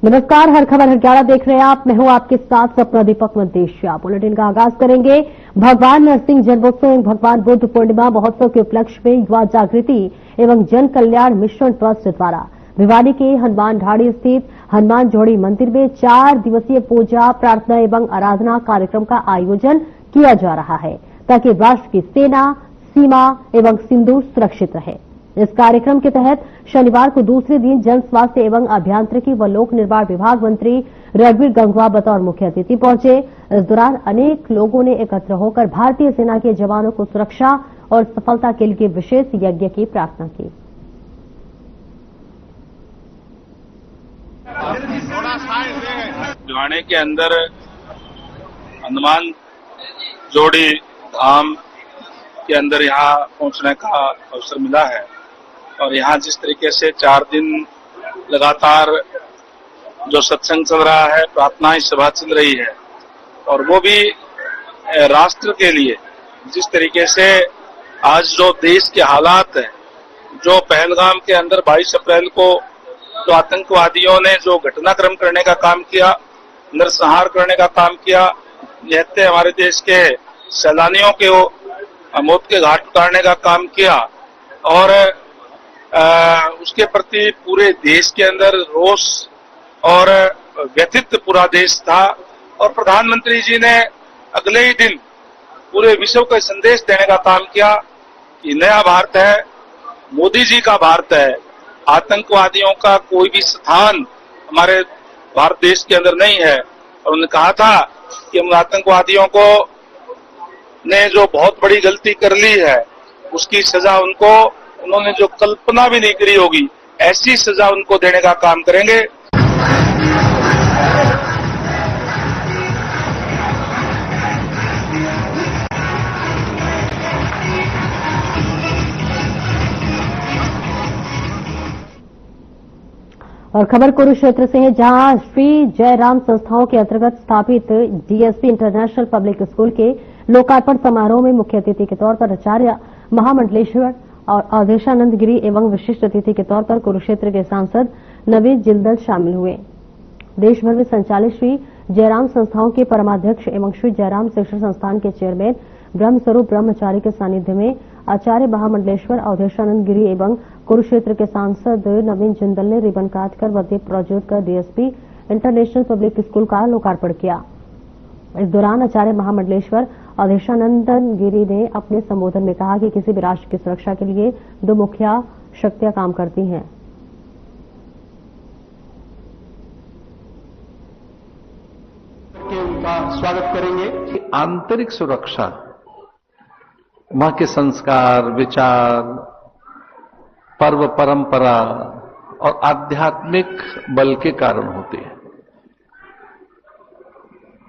नमस्कार, हर खबर हरियाणा देख रहे हैं आप। मैं हूं आपके साथ सपना दीपक मदेशिया। बुलेटिन का आगाज करेंगे भगवान नरसिंह जन्मोत्सव एवं भगवान बुद्ध पूर्णिमा महोत्सव के उपलक्ष्य में युवा जागृति एवं जन कल्याण मिशन ट्रस्ट द्वारा भिवाड़ी के हनुमान ढाणी स्थित हनुमान जोड़ी मंदिर में 4 दिवसीय पूजा, प्रार्थना एवं आराधना कार्यक्रम का आयोजन किया जा रहा है ताकि राष्ट्र की सेना, सीमा एवं सिंदूर सुरक्षित रहे। इस कार्यक्रम के तहत शनिवार को दूसरे दिन जन स्वास्थ्य एवं अभियांत्रिकी व लोक निर्माण विभाग मंत्री रणबीर गंगवा बतौर मुख्य अतिथि पहुंचे। इस दौरान अनेक लोगों ने एकत्र होकर भारतीय सेना के जवानों को सुरक्षा और सफलता के लिए विशेष यज्ञ की प्रार्थना की। भिवाड़ी के अंदर हनुमान जोड़ी धाम के अंदर यहाँ पहुंचने का अवसर मिला है और यहाँ जिस तरीके से 4 दिन लगातार जो सत्संग चल रहा है, प्रार्थनाएं सभा चल रही है और वो भी राष्ट्र के लिए, जिस तरीके से आज जो देश के हालात है, जो पहलगाम के अंदर 22 अप्रैल को जो आतंकवादियों ने जो घटनाक्रम करने का काम किया, नरसंहार करने का काम किया, निहत्थे हमारे देश के सैलानियों के मौत के घाट उतारने का काम किया और उसके प्रति पूरे देश के अंदर रोष और व्यथित पूरा देश था और प्रधानमंत्री जी ने अगले ही दिन पूरे विश्व को संदेश देने का काम किया कि नया भारत है, मोदी जी का भारत है, आतंकवादियों का कोई भी स्थान हमारे भारत देश के अंदर नहीं है। और उन्होंने कहा था कि हम आतंकवादियों को ने जो बहुत बड़ी गलती कर ली है उसकी सजा उन्होंने जो कल्पना भी नहीं करी होगी, ऐसी सजा उनको देने का काम करेंगे। और खबर कुरुक्षेत्र से है, जहां श्री जयराम संस्थाओं के अंतर्गत स्थापित डीएसपी इंटरनेशनल पब्लिक स्कूल के लोकार्पण समारोह में मुख्य अतिथि के तौर पर आचार्य महामंडलेश्वर और अवधेशानंद गिरी एवं विशिष्ट अतिथि के तौर पर कुरुक्षेत्र के सांसद नवीन जिंदल शामिल हुए। देश भर में संचालित श्री जयराम संस्थाओं के परमाध्यक्ष एवं श्री जयराम शिक्षण संस्थान के चेयरमैन ब्रह्मस्वरूप ब्रह्मचारी के सानिध्य में आचार्य महामंडलेश्वर अवधेशानंद गिरी एवं कुरुक्षेत्र के सांसद नवीन जिंदल ने रिबन काटकर मध्य प्रोजेक्ट का डीएसपी इंटरनेशनल पब्लिक स्कूल का लोकार्पण किया। इस दौरान आचार्य महामंडलेश्वर अवधेशानंदन गिरी ने अपने संबोधन में कहा कि किसी भी राष्ट्र की सुरक्षा के लिए 2 मुख्य शक्तियां काम करती हैं। उनका स्वागत करेंगे। आंतरिक सुरक्षा वहां के संस्कार, विचार, पर्व, परंपरा और आध्यात्मिक बल के कारण होती है।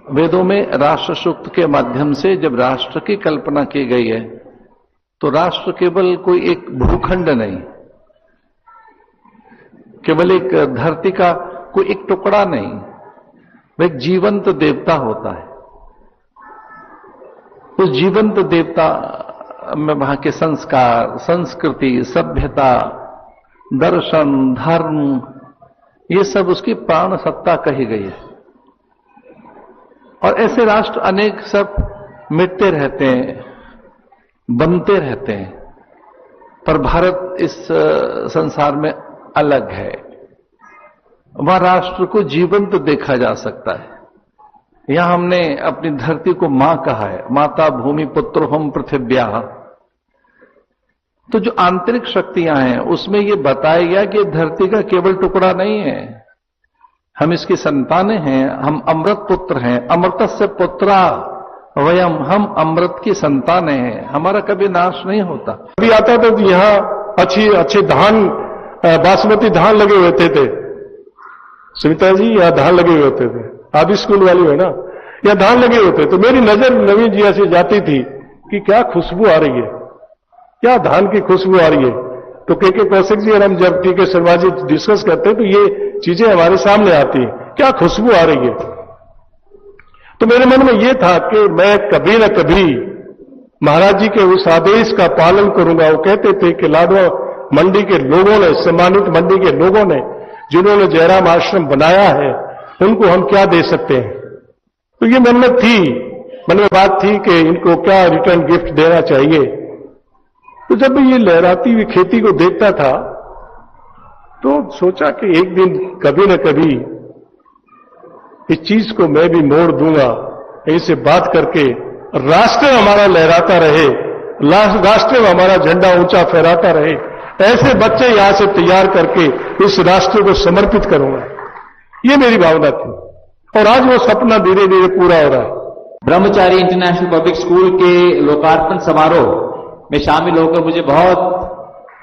वेदों में राष्ट्र सूक्त के माध्यम से जब राष्ट्र की कल्पना की गई है तो राष्ट्र केवल कोई एक भूखंड नहीं, केवल एक धरती का कोई एक टुकड़ा नहीं, वह एक जीवंत देवता होता है। उस जीवंत देवता में वहां के संस्कार, संस्कृति, सभ्यता, दर्शन, धर्म, ये सब उसकी प्राण सत्ता कही गई है। और ऐसे राष्ट्र अनेक सब मिटते रहते हैं, बनते रहते हैं, पर भारत इस संसार में अलग है। वहां राष्ट्र को जीवंत देखा जा सकता है। यहां हमने अपनी धरती को मां कहा है, माता भूमि पुत्र हम पृथिव्या। तो जो आंतरिक शक्तियां हैं उसमें ये बताया गया कि धरती का केवल टुकड़ा नहीं है, हम इसकी संतानें हैं, हम अमृत पुत्र हैं, अमृतस्य पुत्रा वयम, हम अमृत की संतानें हैं, हमारा कभी नाश नहीं होता। अभी आता तो यहाँ अच्छे धान, बासमती धान लगे हुए थे सुमिता जी, यहाँ धान लगे हुए होते थे, आप भी स्कूल वाली हो ना, यहाँ धान लगे होते। तो मेरी नजर नवीन जी से जाती थी कि क्या खुशबू आ रही है, क्या धान की खुशबू आ रही है। तो के कौशिक जी और हम जब टी के शर्मा जी डिस्कस करते हैं तो ये चीजें हमारे सामने आती है, क्या खुशबू आ रही है। तो मेरे मन में ये था कि मैं कभी न कभी महाराज जी के उस आदेश का पालन करूंगा। वो कहते थे कि लाडवा मंडी के लोगों ने, सम्मानित मंडी के लोगों ने जिन्होंने जयराम आश्रम बनाया है उनको हम क्या दे सकते हैं। तो ये मन में बात थी कि इनको क्या रिटर्न गिफ्ट देना चाहिए। तो जब ये लहराती हुई खेती को देखता था तो सोचा कि एक दिन कभी न कभी इस चीज को मैं भी मोड़ दूंगा, इसे बात करके राष्ट्र हमारा लहराता रहे, राष्ट्र हमारा झंडा ऊंचा फहराता रहे, ऐसे बच्चे यहां से तैयार करके इस राष्ट्र को समर्पित करूंगा। ये मेरी भावना थी और आज वो सपना धीरे धीरे पूरा हो रहा है। ब्रह्मचारी इंटरनेशनल पब्लिक स्कूल के लोकार्पण समारोह में शामिल होकर मुझे बहुत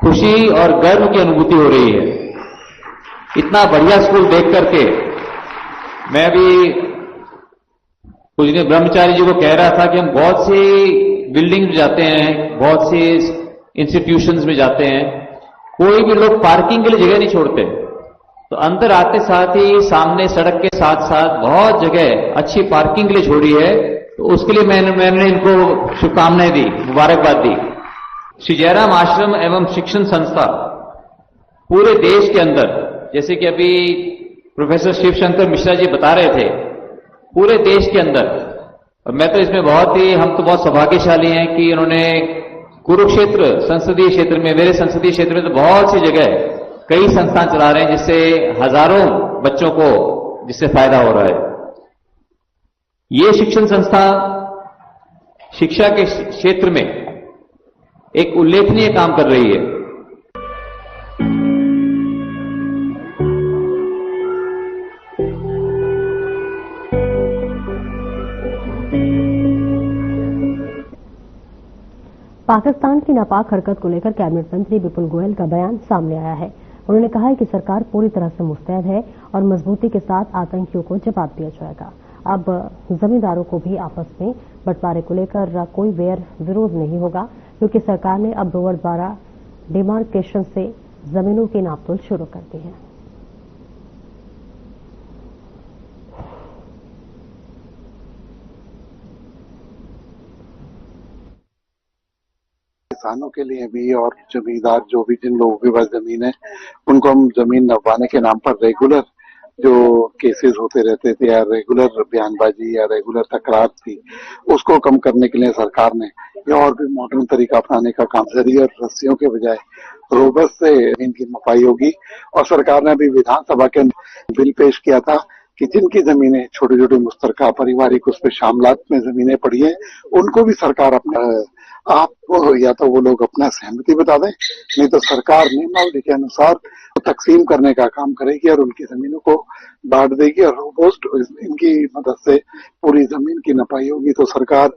खुशी और गर्व की अनुभूति हो रही है। इतना बढ़िया स्कूल देख करके मैं भी कुछ दिन ब्रह्मचारी जी को कह रहा था कि हम बहुत सी बिल्डिंग्स में जाते हैं, बहुत सी इंस्टीट्यूशंस में जाते हैं, कोई भी लोग पार्किंग के लिए जगह नहीं छोड़ते, तो अंदर आते साथ ही सामने सड़क के साथ साथ बहुत जगह अच्छी पार्किंग के लिए छोड़ी है। तो उसके लिए मैंने इनको शुभकामनाएं दी, मुबारकबाद दी। श्री जयराम आश्रम एवं शिक्षण संस्था पूरे देश के अंदर, जैसे कि अभी प्रोफेसर शिवशंकर मिश्रा जी बता रहे थे, पूरे देश के अंदर, और मैं तो इसमें हम तो बहुत सौभाग्यशाली हैं कि उन्होंने कुरुक्षेत्र संसदीय क्षेत्र में, मेरे संसदीय क्षेत्र में तो बहुत सी जगह कई संस्थान चला रहे हैं जिससे हजारों बच्चों को जिससे फायदा हो रहा है। ये शिक्षण संस्था शिक्षा के क्षेत्र में एक उल्लेखनीय काम कर रही है। पाकिस्तान की नापाक हरकत को लेकर कैबिनेट मंत्री विपुल गोयल का बयान सामने आया है। उन्होंने कहा है कि सरकार पूरी तरह से मुस्तैद है और मजबूती के साथ आतंकियों को जवाब दिया जाएगा। अब जमींदारों को भी आपस में बंटवारे को लेकर कोई विरोध नहीं होगा, क्योंकि सरकार ने अब रोवर द्वारा डिमार्केशन से जमीनों की नापतोल शुरू कर दी है। किसानों के लिए भी और जमींदार जो भी जिन लोगों के पास जमीन है उनको हम जमीन नपवाने के नाम पर रेगुलर जो केसेस होते रहते थे या रेगुलर बयानबाजी या रेगुलर तकरार थी, उसको कम करने के लिए सरकार ने ये और भी मॉडर्न तरीका अपनाने का काम जरिए और रस्सियों के बजाय रोबस से इनकी नपाई होगी। और सरकार ने अभी विधानसभा के बिल पेश किया था कि जिनकी जमीनें छोटे छोटे मुश्तरका पारिवारिक उस पर शामलात में जमीनें पड़ी हैं, उनको भी सरकार अपना आप या तो वो लोग अपना सहमति बता दें, नहीं तो सरकार नियमावली के अनुसार तकसीम करने का काम करेगी और उनकी जमीनों को बांट देगी और रोबोस्ट इनकी मदद से पूरी जमीन की नपाई होगी। तो सरकार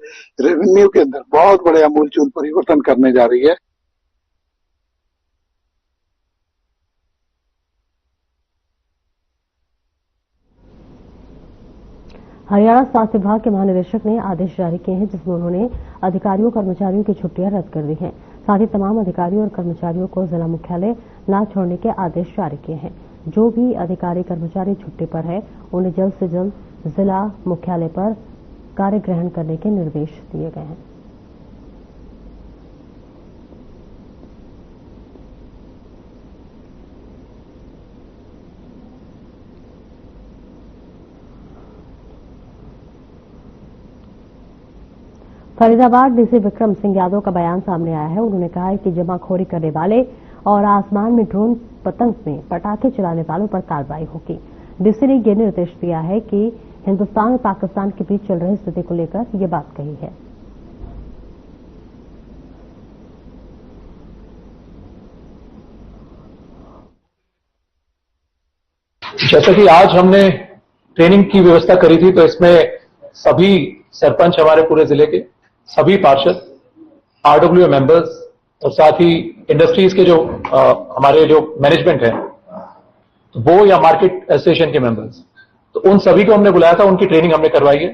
रेवेन्यू के अंदर बहुत बड़े आमूलचूल परिवर्तन करने जा रही है। हरियाणा स्वास्थ्य विभाग के महानिदेशक ने आदेश जारी किए हैं, जिसमें उन्होंने अधिकारियों कर्मचारियों की छुट्टियां रद्द कर दी हैं। साथ ही तमाम अधिकारियों और कर्मचारियों को जिला मुख्यालय न छोड़ने के आदेश जारी किए हैं। जो भी अधिकारी कर्मचारी छुट्टी पर है उन्हें जल्द से जल्द जिला मुख्यालय पर कार्य ग्रहण करने के निर्देश दिए गए हैं। फरीदाबाद डीसी विक्रम सिंह यादव का बयान सामने आया है। उन्होंने कहा है कि जमाखोरी करने वाले और आसमान में ड्रोन पतंग में पटाखे चलाने वालों पर कार्रवाई होगी। डीसी ने यह निर्देश दिया है कि हिंदुस्तान और पाकिस्तान के बीच चल रही स्थिति को लेकर यह बात कही है। जैसा कि आज हमने ट्रेनिंग की व्यवस्था करी थी, तो इसमें सभी सरपंच, हमारे पूरे जिले के सभी पार्षद, आरडब्ल्यूए मेंबर्स और साथ ही इंडस्ट्रीज के जो हमारे जो मैनेजमेंट है, तो वो या मार्केट एसोसिएशन के मेंबर्स, तो उन सभी को हमने बुलाया था, उनकी ट्रेनिंग हमने करवाई है।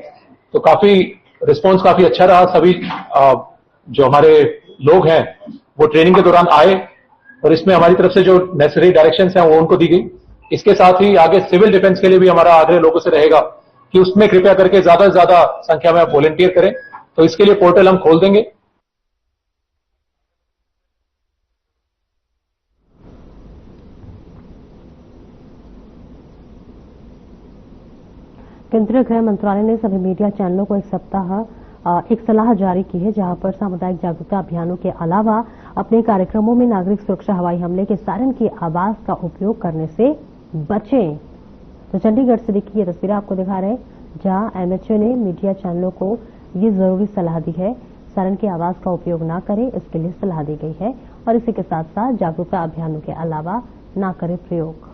तो काफी रिस्पांस काफी अच्छा रहा। सभी जो हमारे लोग हैं वो ट्रेनिंग के दौरान आए और इसमें हमारी तरफ से जो नेसेसरी डायरेक्शंस हैं वो उनको दी गई। इसके साथ ही आगे सिविल डिफेंस के लिए भी हमारा आग्रह लोगों से रहेगा कि उसमें कृपया करके ज्यादा से ज्यादा संख्या में वॉलंटियर करें। तो इसके लिए पोर्टल हम खोल देंगे। केंद्रीय गृह मंत्रालय ने सभी मीडिया चैनलों को एक सलाह जारी की है, जहां पर सामुदायिक जागरूकता अभियानों के अलावा अपने कार्यक्रमों में नागरिक सुरक्षा हवाई हमले के सायरन की आवाज का उपयोग करने से बचें। तो चंडीगढ़ से देखिए ये तस्वीरें आपको दिखा रहे हैं, जहां एमएचए ने मीडिया चैनलों को ये जरूरी सलाह दी है, सायरन की आवाज का उपयोग न करें, इसके लिए सलाह दी गई है। और इसी के साथ साथ जागरूकता अभियानों के अलावा न करें प्रयोग।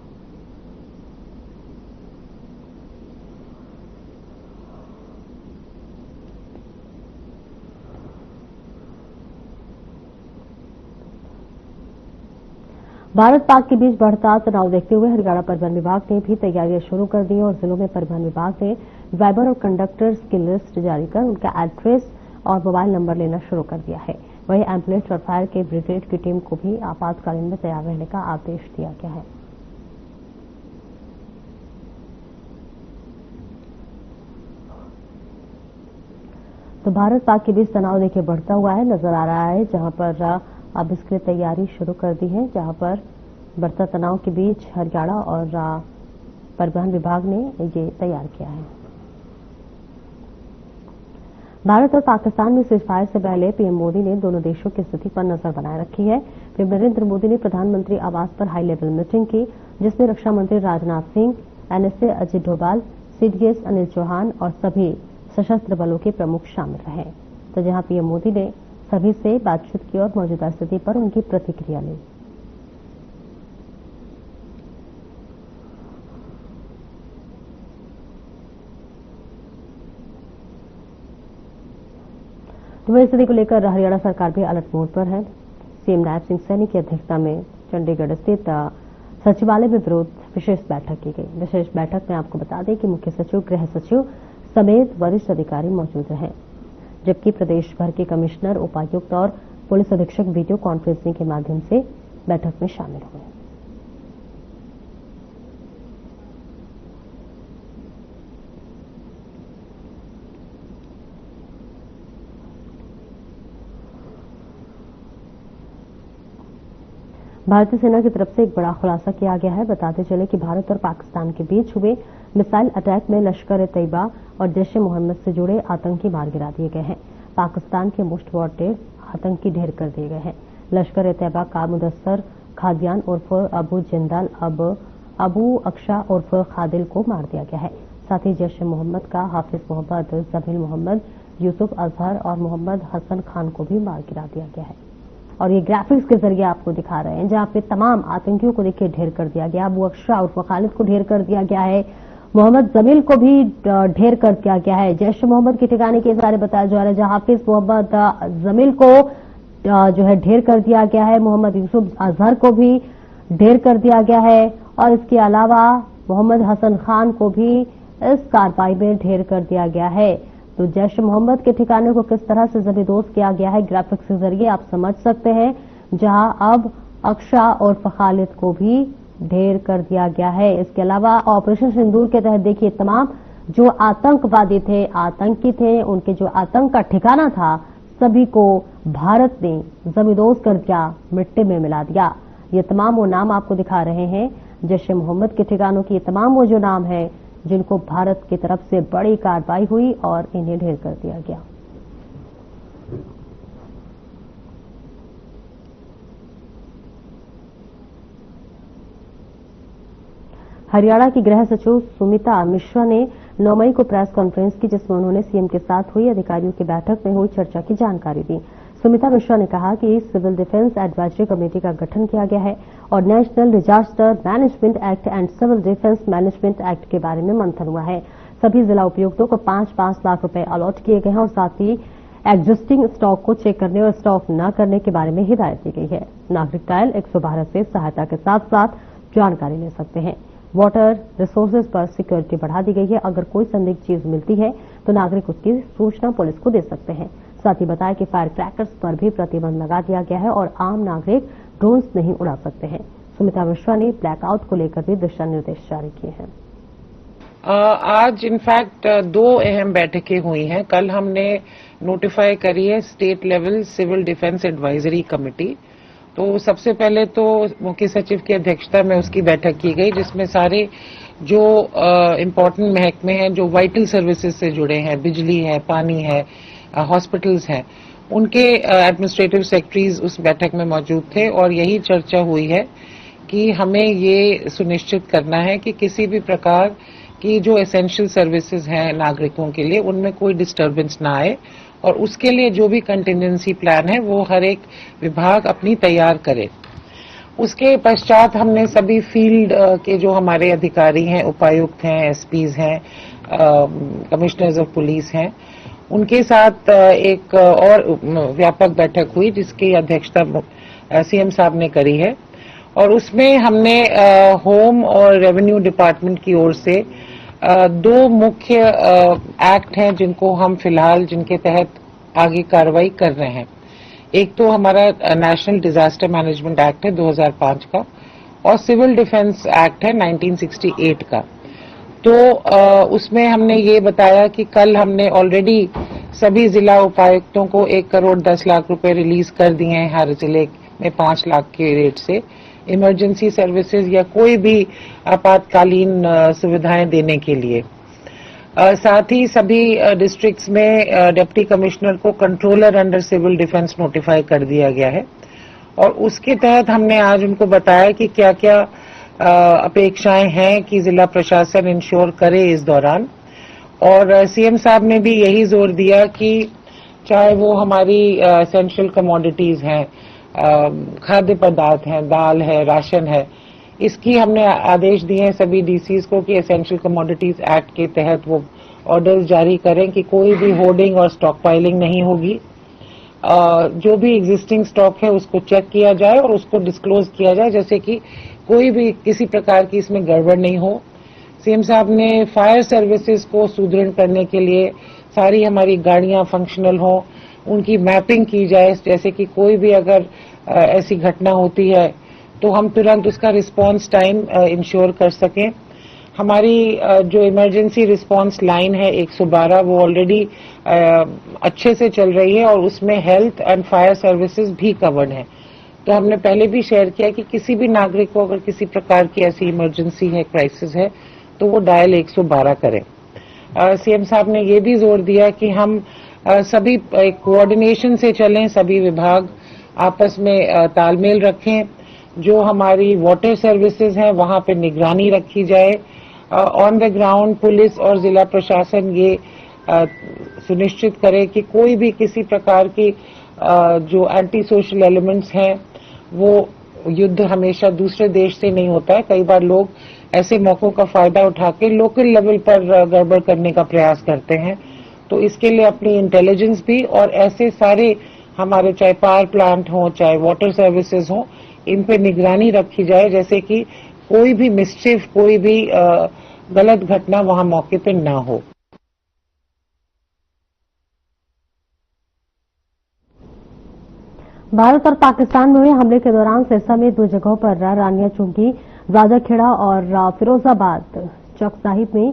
भारत पाक के बीच बढ़ता तनाव देखते हुए हरियाणा परिवहन विभाग ने भी तैयारियां शुरू कर दी और जिलों में परिवहन विभाग ने ड्राइवर और कंडक्टर्स की लिस्ट जारी कर उनका एड्रेस और मोबाइल नंबर लेना शुरू कर दिया है। वहीं एम्बुलेंस और फायर के ब्रिगेड की टीम को भी आपातकालीन में तैयार रहने का आदेश दिया गया है। तो भारत पाक के बीच तनाव देखिए बढ़ता हुआ है नजर आ रहा है, जहां पर अब इसके लिए तैयारी शुरू कर दी है, जहां पर बढ़ता तनाव के बीच हरियाणा और परिवहन विभाग ने ये तैयार किया है। भारत और पाकिस्तान में सीजफायर से पहले पीएम मोदी ने दोनों देशों की स्थिति पर नजर बनाए रखी है। पीएम नरेंद्र मोदी ने प्रधानमंत्री आवास पर हाई लेवल मीटिंग की, जिसमें रक्षा मंत्री राजनाथ सिंह, एनएसए अजित डोभाल, सीडीएस अनिल चौहान और सभी सशस्त्र बलों के प्रमुख शामिल रहे। तो जहां पीएम मोदी ने सभी से बातचीत की और मौजूदा स्थिति पर उनकी प्रतिक्रिया ली। तो स्थिति को लेकर हरियाणा सरकार भी अलर्ट मोड पर है। सीएम नायब सिंह सैनी की अध्यक्षता में चंडीगढ़ स्थित सचिवालय में विशेष बैठक की गई। विशेष बैठक में आपको बता दें कि मुख्य सचिव, गृह सचिव समेत वरिष्ठ अधिकारी मौजूद रहे, जबकि प्रदेश भर के कमिश्नर, उपायुक्त और पुलिस अधीक्षक वीडियो कॉन्फ्रेंसिंग के माध्यम से बैठक में शामिल हुए। भारतीय सेना की तरफ से एक बड़ा खुलासा किया गया है। बताते चले कि भारत और पाकिस्तान के बीच हुए मिसाइल अटैक में लश्कर-ए-तैयबा और जैश-ए-मोहम्मद से जुड़े आतंकी मार गिरा दिए गए हैं। पाकिस्तान के मोस्ट वांटेड आतंकी ढेर कर दिए गए हैं। लश्कर-ए-तैयबा का मुदस्सर खादियान उर्फ अबू जिंदाल अबू अक्षा उर्फ खादिल को मार दिया गया है। साथ ही जैश-ए-मोहम्मद का हाफिज मोहम्मद, जमील मोहम्मद, यूसुफ अजहर और मोहम्मद हसन खान को भी मार गिरा दिया गया है। और ये ग्राफिक्स के जरिए आपको दिखा रहे हैं, जहां पे तमाम आतंकियों को देखिए ढेर कर दिया गया। अबू अक्षा उर्फ खालिद को ढेर कर दिया गया है, मोहम्मद जमील को भी ढेर कर दिया गया है। जैश मोहम्मद के ठिकाने के इशारे बताया जा रहा है, जहां हाफिज मोहम्मद जमील को जो है ढेर कर दिया गया है, मोहम्मद यूसुफ अजहर को भी ढेर कर दिया गया है और इसके अलावा मोहम्मद हसन खान को भी इस कार्रवाई में ढेर कर दिया गया है। तो जैश मोहम्मद के ठिकाने को किस तरह से जबरदोस्त किया गया है ग्राफिक्स के जरिए आप समझ सकते हैं, जहां अब अक्षा और खालिद को भी ढेर कर दिया गया है। इसके अलावा ऑपरेशन सिंदूर के तहत देखिए तमाम जो आतंकवादी थे, आतंकी थे, उनके जो आतंक का ठिकाना था, सभी को भारत ने जबरदोस्त कर दिया, मिट्टी में मिला दिया। ये तमाम वो नाम आपको दिखा रहे हैं जैश मोहम्मद के ठिकानों की, ये तमाम वो जो नाम है जिनको भारत की तरफ से बड़ी कार्रवाई हुई और इन्हें ढेर कर दिया गया। हरियाणा की गृह सचिव सुमिता मिश्रा ने 9 मई को प्रेस कॉन्फ्रेंस की, जिसमें उन्होंने सीएम के साथ हुई अधिकारियों की बैठक में हुई चर्चा की जानकारी दी। सुमिता मिश्रा ने कहा कि सिविल डिफेंस एडवाइजरी कमेटी का गठन किया गया है और national disaster management act and civil defence management act के बारे में मंथन हुआ है। सभी जिला उपायुक्तों को 5-5 लाख रुपए अलॉट किए गए हैं और साथ ही एग्जिस्टिंग स्टॉक को चेक करने और स्टॉक न करने के बारे में हिदायत दी गई है। नागरिक डायल 112 से सहायता के साथ साथ जानकारी ले सकते हैं। वाटर रिसोर्सेज पर सिक्योरिटी बढ़ा दी गई है। अगर कोई संदिग्ध चीज मिलती है तो नागरिक उसकी सूचना पुलिस को दे सकते हैं। साथ ही बताया कि फायर क्रैकर्स पर भी प्रतिबंध लगा दिया गया है और आम नागरिक ड्रोन्स नहीं उड़ा सकते हैं। सुमिता मिश्रा ने ब्लैकआउट को लेकर भी दिशा निर्देश जारी किए हैं। आज इनफैक्ट 2 अहम बैठकें हुई हैं। कल हमने नोटिफाई करी है state level civil defence advisory committee. तो सबसे पहले तो मुख्य सचिव की अध्यक्षता में उसकी बैठक की गई, जिसमें सारे जो इम्पोर्टेंट महकमे हैं, जो वाइटल सर्विसेज से जुड़े हैं, बिजली है, पानी है, हॉस्पिटल्स हैं, उनके एडमिनिस्ट्रेटिव सेक्रेटरीज उस बैठक में मौजूद थे और यही चर्चा हुई है कि हमें ये सुनिश्चित करना है कि किसी भी प्रकार की जो एसेंशियल सर्विसेज हैं नागरिकों के लिए, उनमें कोई डिस्टर्बेंस ना आए और उसके लिए जो भी कंटिजेंसी प्लान है वो हर एक विभाग अपनी तैयार करे। उसके पश्चात हमने सभी फील्ड के जो हमारे अधिकारी हैं, उपायुक्त हैं, एसपीज हैं, कमिश्नर्स ऑफ पुलिस हैं, उनके साथ एक और व्यापक बैठक हुई जिसकी अध्यक्षता सीएम साहब ने करी है और उसमें हमने होम और रेवेन्यू डिपार्टमेंट की ओर से दो मुख्य एक्ट हैं जिनको हम फिलहाल जिनके तहत आगे कार्रवाई कर रहे हैं। एक तो हमारा नेशनल डिजास्टर मैनेजमेंट एक्ट है 2005 का और सिविल डिफेंस एक्ट है 1968 का। तो उसमें हमने ये बताया कि कल हमने ऑलरेडी सभी जिला उपायुक्तों को 1 करोड़ 10 लाख रुपए रिलीज कर दिए हैं हर जिले में 5 लाख के रेट से इमरजेंसी सर्विसेज या कोई भी आपातकालीन सुविधाएं देने के लिए। साथ ही सभी डिस्ट्रिक्ट्स में डिप्टी कमिश्नर को controller under civil defence notify कर दिया गया है और उसके तहत हमने आज उनको बताया कि क्या क्या अपेक्षाएं हैं कि जिला प्रशासन इंश्योर करे इस दौरान। और सीएम साहब ने भी यही जोर दिया कि चाहे वो हमारी एसेंशियल कमोडिटीज हैं, खाद्य पदार्थ हैं, दाल है, राशन है, इसकी हमने आदेश दिए हैं सभी डीसीज को कि एसेंशियल कमोडिटीज एक्ट के तहत वो ऑर्डर्स जारी करें कि कोई भी होर्डिंग और स्टॉक पाइलिंग नहीं होगी। जो भी एग्जिस्टिंग स्टॉक है उसको चेक किया जाए और उसको डिस्क्लोज किया जाए, जैसे कि कोई भी किसी प्रकार की इसमें गड़बड़ नहीं हो। सीएम साहब ने फायर सर्विसेज को सुदृढ़ करने के लिए सारी हमारी गाड़ियां फंक्शनल हो, उनकी मैपिंग की जाए, जैसे कि कोई भी अगर ऐसी घटना होती है तो हम तुरंत उसका रिस्पांस टाइम इंश्योर कर सकें। हमारी जो इमरजेंसी रिस्पांस लाइन है 112 वो ऑलरेडी अच्छे से चल रही है और उसमें हेल्थ एंड फायर सर्विसेज भी कवर्ड है। तो हमने पहले भी शेयर किया कि किसी भी नागरिक को अगर किसी प्रकार की ऐसी इमरजेंसी है, क्राइसिस है, तो वो डायल 112 करें। सीएम साहब ने ये भी जोर दिया कि हम सभी कोऑर्डिनेशन से चलें, सभी विभाग आपस में तालमेल रखें। जो हमारी वाटर सर्विसेज हैं वहां पे निगरानी रखी जाए। ऑन द ग्राउंड पुलिस और जिला प्रशासन ये सुनिश्चित करे कि कोई भी किसी प्रकार की जो एंटी सोशल एलिमेंट्स हैं, वो युद्ध हमेशा दूसरे देश से नहीं होता है। कई बार लोग ऐसे मौकों का फायदा उठा के लोकल लेवल पर गड़बड़ करने का प्रयास करते हैं। तो इसके लिए अपनी इंटेलिजेंस भी और ऐसे सारे हमारे चाहे पावर प्लांट हो, चाहे वाटर सर्विसेज हो, इन पे निगरानी रखी जाए, जैसे कि कोई भी मिसचिफ, कोई भी गलत घटना वहां मौके पे ना हो। भारत और पाकिस्तान में हुए हमले के दौरान सिरसा में 2 जगहों पर रानिया चुंगी, राजाखेड़ा और फिरोजाबाद चौक साहिब में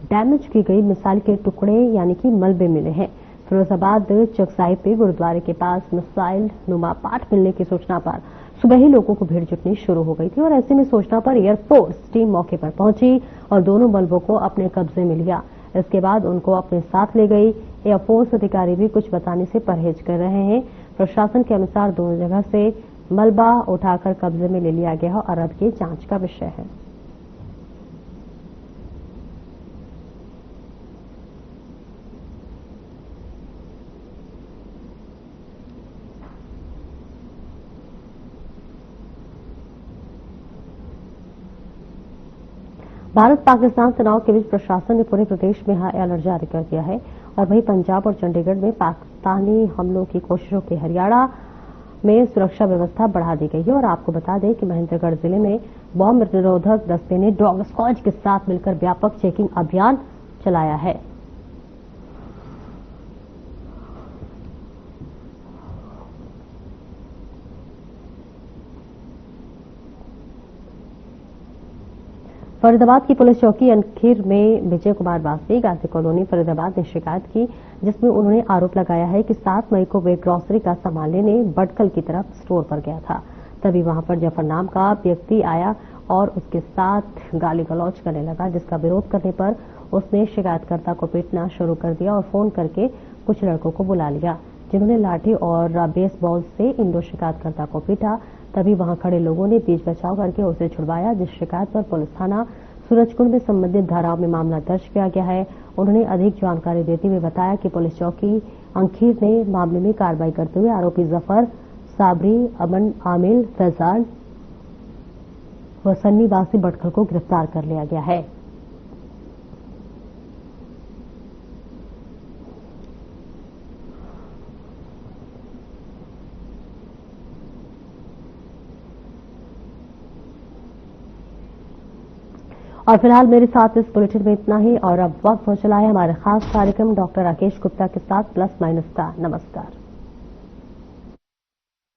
डैमेज की गई मिसाइल के टुकड़े यानी कि मलबे मिले हैं। फिरोजाबाद चौक साहिब पे गुरुद्वारे के पास मिसाइल नुमा पाठ मिलने की सूचना पर सुबह ही लोगों को भीड़ जुटनी शुरू हो गई थी और ऐसे में सूचना पर एयरफोर्स टीम मौके पर पहुंची और दोनों मलबों को अपने कब्जे में लिया। इसके बाद उनको अपने साथ ले गई। एयरफोर्स अधिकारी भी कुछ बताने से परहेज कर रहे हैं। प्रशासन के अनुसार दोनों जगह से मलबा उठाकर कब्जे में ले लिया गया और अब ये जांच का विषय है। भारत पाकिस्तान तनाव के बीच प्रशासन ने पूरे प्रदेश में हाई अलर्ट जारी कर दिया है और वहीं पंजाब और चंडीगढ़ में पाकिस्तानी हमलों की कोशिशों के हरियाणा में सुरक्षा व्यवस्था बढ़ा दी गई है। और आपको बता दें कि महेंद्रगढ़ जिले में बॉम्ब निरोधक दस्ते ने डॉग स्क्वाड के साथ मिलकर व्यापक चेकिंग अभियान चलाया है। फरीदाबाद की पुलिस चौकी अनखीर में विजय कुमार वासी गांधी कॉलोनी फरीदाबाद ने शिकायत की, जिसमें उन्होंने आरोप लगाया है कि 7 मई को वे ग्रोसरी का सामान लेने बटकल की तरफ स्टोर पर गया था। तभी वहां पर जफर नाम का व्यक्ति आया और उसके साथ गाली गलौज करने लगा, जिसका विरोध करने पर उसने शिकायतकर्ता को पीटना शुरू कर दिया और फोन करके कुछ लड़कों को बुला लिया, जिन्होंने लाठी और बेसबॉल से इन दो शिकायतकर्ता को पीटा। तभी वहां खड़े लोगों ने बीच बचाव करके उसे छुड़वाया, जिस शिकायत पर पुलिस थाना सूरजकुंड में संबंधित धाराओं में मामला दर्ज किया गया है। उन्होंने अधिक जानकारी देते हुए बताया कि पुलिस चौकी अंखीर ने मामले में कार्रवाई करते हुए आरोपी जफर, साबरी, अमन, आमिल, फैजान व सन्नी वासी भटखल को गिरफ्तार कर लिया गया है। और फिलहाल मेरे साथ इस बुलेटिन में इतना ही, और अब वक्त हो चला है हमारे खास कार्यक्रम डॉक्टर राकेश गुप्ता के साथ प्लस माइनस का। नमस्कार।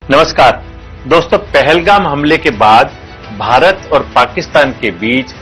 नमस्कार दोस्तों, पहलगाम हमले के बाद भारत और पाकिस्तान के बीच